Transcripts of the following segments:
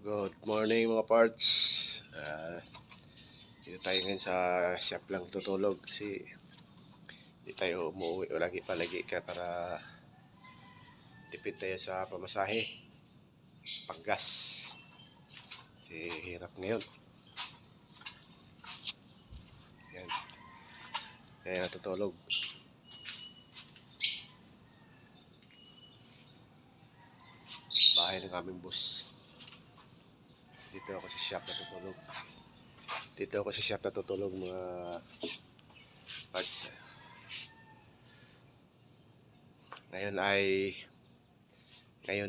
Good morning mga parts. Dito tayo ngayon sa shop lang tutulog kasi di tayo umuwi o lagi palagi ka para tipid tayo sa pamasahe, paggas. Kasi hirap ngayon. Yan. Kaya natutulog. Bahay ng aming boss. Dito ako sa shop natutulog. Mga parts. Ngayon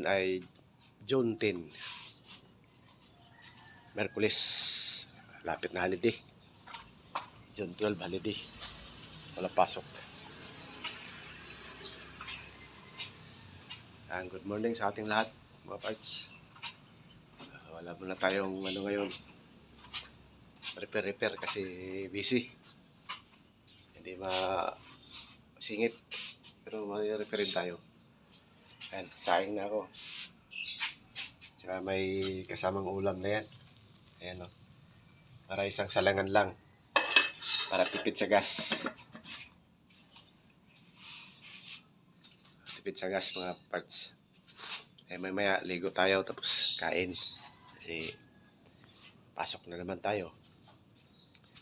ay June 10. Merkulis. Lapit na holiday. June 12 holiday. Wala pasok. Good morning sa ating lahat, mga parts. Wala muna tayong ngayon. Repair kasi busy. Hindi masingit. Pero may-repairin tayo. Ayan, saing na ako. Tsaka may kasamang ulam na yan. Ayan o. Para isang salangan lang. Para tipid sa gas. Tipid sa gas mga parts. Maya ligo tayo tapos kain. Kasi pasok na naman tayo.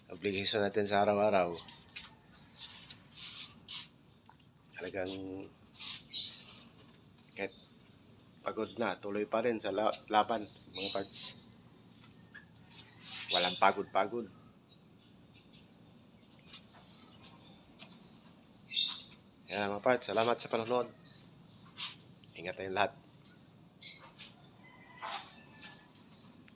Obligation natin sa araw-araw. Talagang kahit pagod na, tuloy pa rin sa laban mga parts. Walang pagod. Yan mga parts, salamat sa panonood. Ingat tayong lahat.